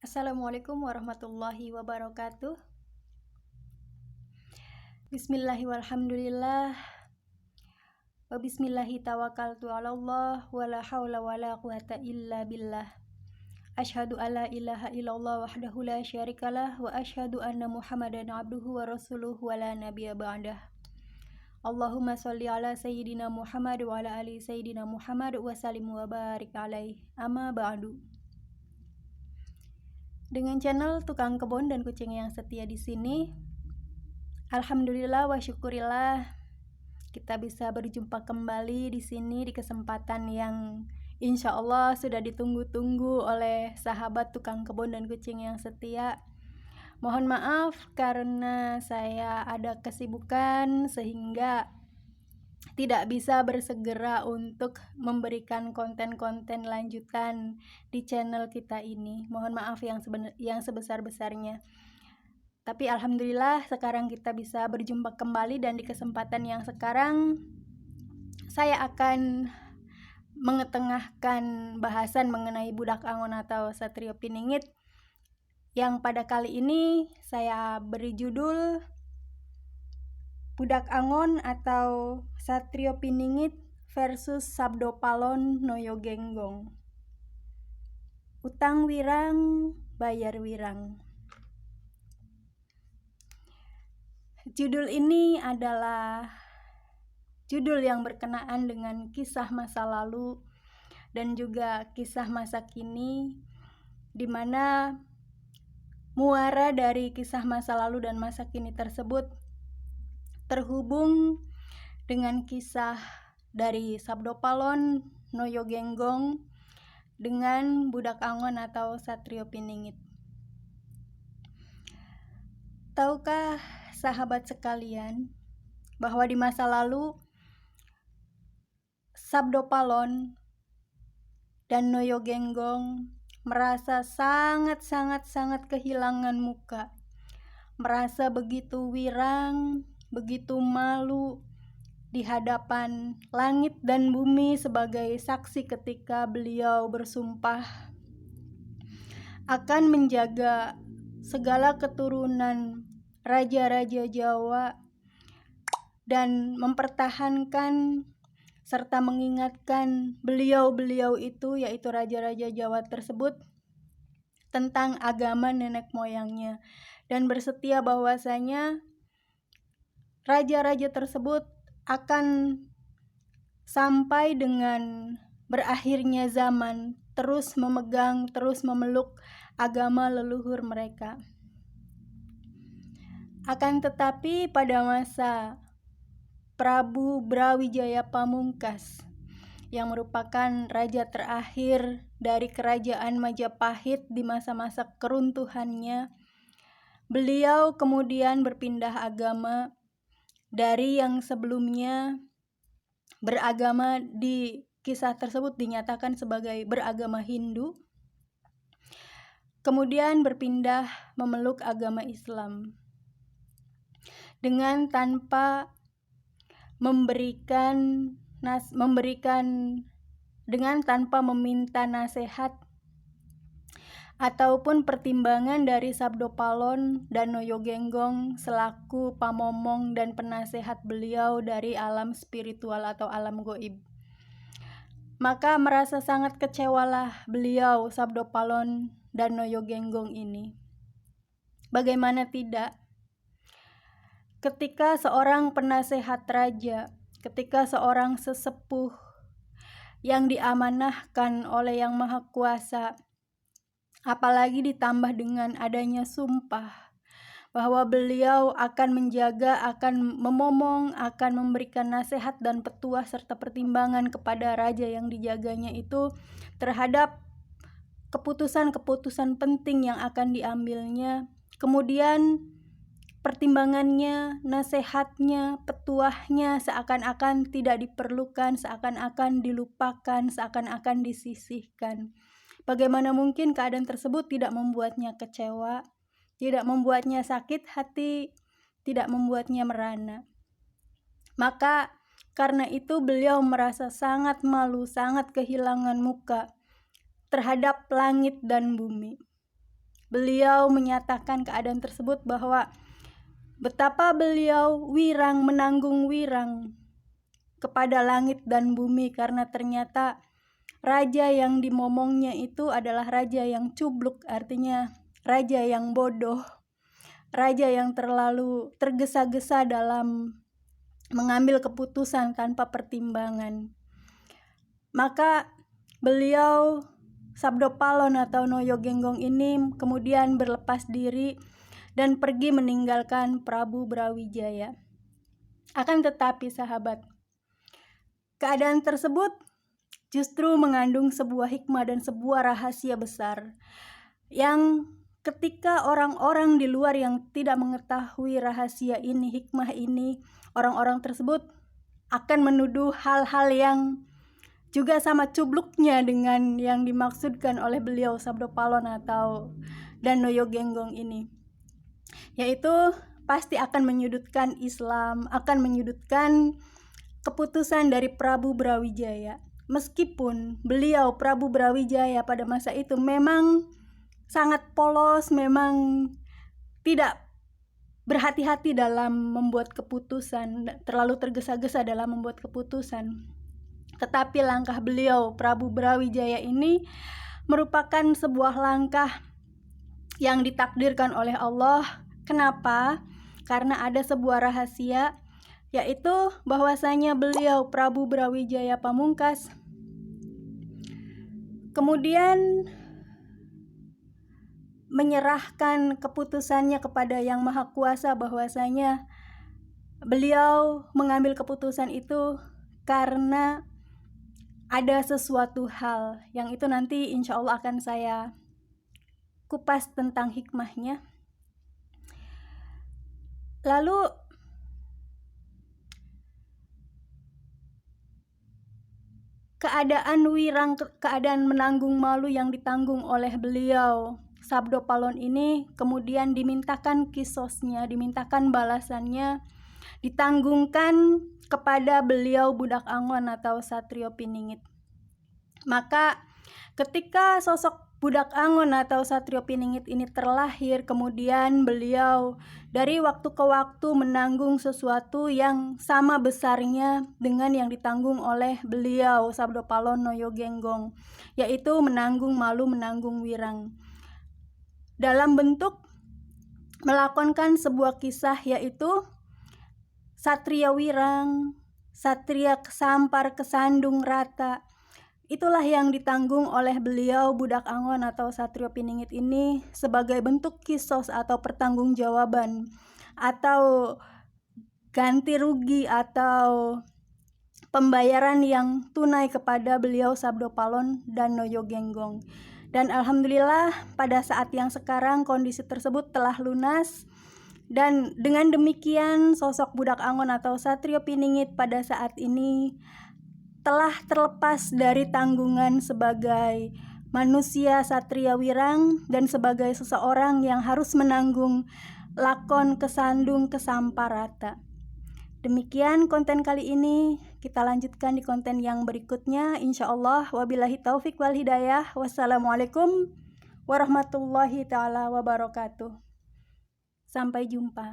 Assalamualaikum warahmatullahi wabarakatuh. Bismillahi walhamdulillah. Wa bismillahi tawakkaltu ala Allah wa la hawla wa la quwata illa billah. Asyhadu alla ilaha illallah wahdahu la syarikalah wa asyhadu anna Muhammadan abduhu wa rasuluhu wa la nabiyya ba'dah. Allahumma sholli ala sayyidina Muhammad wa ala ali sayyidina Muhammad wa sallim wa barik alaih. Amma ba'du. Dengan channel Tukang Kebun dan Kucing yang setia di sini, alhamdulillah wa syukurillah kita bisa berjumpa kembali di sini di kesempatan yang insya Allah sudah ditunggu-tunggu oleh sahabat Tukang Kebun dan Kucing yang setia. Mohon maaf karena saya ada kesibukan sehingga tidak bisa bersegera untuk memberikan konten-konten lanjutan di channel kita ini. Mohon maaf yang sebesar-besarnya. Tapi alhamdulillah sekarang kita bisa berjumpa kembali, dan di kesempatan yang sekarang saya akan mengetengahkan bahasan mengenai budak angon atau Satrio Piningit, yang pada kali ini saya beri judul Budak Angon atau Satrio Piningit versus Sabdo Palon Noyo Genggong. Utang wirang, bayar wirang. Judul ini adalah judul yang berkenaan dengan kisah masa lalu dan juga kisah masa kini, di mana muara dari kisah masa lalu dan masa kini tersebut terhubung dengan kisah dari Sabdo Palon Noyo Genggong dengan Budak Angon atau Satrio Piningit. Tahukah sahabat sekalian bahwa di masa lalu Sabdo Palon dan Noyo Genggong merasa sangat kehilangan muka, merasa begitu wirang, begitu malu di hadapan langit dan bumi sebagai saksi ketika beliau bersumpah akan menjaga segala keturunan raja-raja Jawa dan mempertahankan serta mengingatkan beliau-beliau itu, yaitu raja-raja Jawa tersebut, tentang agama nenek moyangnya, dan bersetia bahwasanya raja-raja tersebut akan sampai dengan berakhirnya zaman terus memegang, terus memeluk agama leluhur mereka. Akan tetapi pada masa Prabu Brawijaya Pamungkas, yang merupakan raja terakhir dari kerajaan Majapahit di masa-masa keruntuhannya, beliau kemudian berpindah agama dari yang sebelumnya beragama, di kisah tersebut dinyatakan sebagai beragama Hindu, kemudian berpindah memeluk agama Islam dengan tanpa meminta nasihat ataupun pertimbangan dari Sabdo Palon dan Noyo Genggong selaku pamomong dan penasehat beliau dari alam spiritual atau alam goib. Maka merasa sangat kecewalah beliau, Sabdo Palon dan Noyo Genggong ini. Bagaimana tidak? Ketika seorang penasehat raja, ketika seorang sesepuh yang diamanahkan oleh Yang Maha Kuasa, apalagi ditambah dengan adanya sumpah bahwa beliau akan menjaga, akan memomong, akan memberikan nasihat dan petuah serta pertimbangan kepada raja yang dijaganya itu terhadap keputusan-keputusan penting yang akan diambilnya. Kemudian pertimbangannya, nasihatnya, petuahnya seakan-akan tidak diperlukan, seakan-akan dilupakan, seakan-akan disisihkan. Bagaimana mungkin keadaan tersebut tidak membuatnya kecewa, tidak membuatnya sakit hati, tidak membuatnya merana. Maka karena itu beliau merasa sangat malu, sangat kehilangan muka terhadap langit dan bumi. beliau menyatakan keadaan tersebut bahwa betapa beliau wirang menanggung wirang kepada langit dan bumi, karena ternyata raja yang dimomongnya itu adalah raja yang cubluk, artinya raja yang bodoh, raja yang terlalu tergesa-gesa dalam mengambil keputusan tanpa pertimbangan. Maka beliau Sabdo Palon atau Noyo Genggong ini kemudian berlepas diri dan pergi meninggalkan Prabu Brawijaya. Akan tetapi sahabat, keadaan tersebut justru mengandung sebuah hikmah dan sebuah rahasia besar yang ketika orang-orang di luar yang tidak mengetahui rahasia ini, hikmah ini, orang-orang tersebut akan menuduh hal-hal yang juga sama cubluknya dengan yang dimaksudkan oleh beliau Sabdo Palon atau dan Noyo Genggong ini, yaitu pasti akan menyudutkan Islam, akan menyudutkan keputusan dari Prabu Brawijaya. Meskipun beliau Prabu Brawijaya pada masa itu memang sangat polos, memang tidak berhati-hati dalam membuat keputusan, terlalu tergesa-gesa dalam membuat keputusan. Tetapi langkah beliau Prabu Brawijaya ini merupakan sebuah langkah yang ditakdirkan oleh Allah. Kenapa? Karena ada sebuah rahasia, yaitu bahwasanya beliau Prabu Brawijaya Pamungkas kemudian menyerahkan keputusannya kepada Yang Maha Kuasa, bahwasanya beliau mengambil keputusan itu karena ada sesuatu hal yang itu nanti insya Allah akan saya kupas tentang hikmahnya. Lalu keadaan wirang, keadaan menanggung malu yang ditanggung oleh beliau Sabdo Palon ini kemudian dimintakan kisosnya, dimintakan balasannya, ditanggungkan kepada beliau Budak Angon atau Satrio Piningit. Maka ketika sosok Budak Angon atau Satrio Piningit ini terlahir, kemudian beliau dari waktu ke waktu menanggung sesuatu yang sama besarnya dengan yang ditanggung oleh beliau Sabdo Palon Noyo Genggong, yaitu menanggung malu, menanggung wirang, dalam bentuk melakonkan sebuah kisah, yaitu Satria Wirang, Satria Kesampar, Kesandung Rata. Itulah yang ditanggung oleh beliau Budak Angon atau Satrio Piningit ini sebagai bentuk kisos atau pertanggungjawaban atau ganti rugi atau pembayaran yang tunai kepada beliau Sabdo Palon dan Noyo Genggong. Dan alhamdulillah pada saat yang sekarang kondisi tersebut telah lunas. Dan dengan demikian sosok Budak Angon atau Satrio Piningit pada saat ini telah terlepas dari tanggungan sebagai manusia Satria Wirang dan sebagai seseorang yang harus menanggung lakon Kesandung Kesampar Rata. Demikian konten kali ini, kita lanjutkan di konten yang berikutnya insyaallah. Wabillahi taufik wal hidayah. Wassalamualaikum warahmatullahi taala wabarakatuh. Sampai jumpa.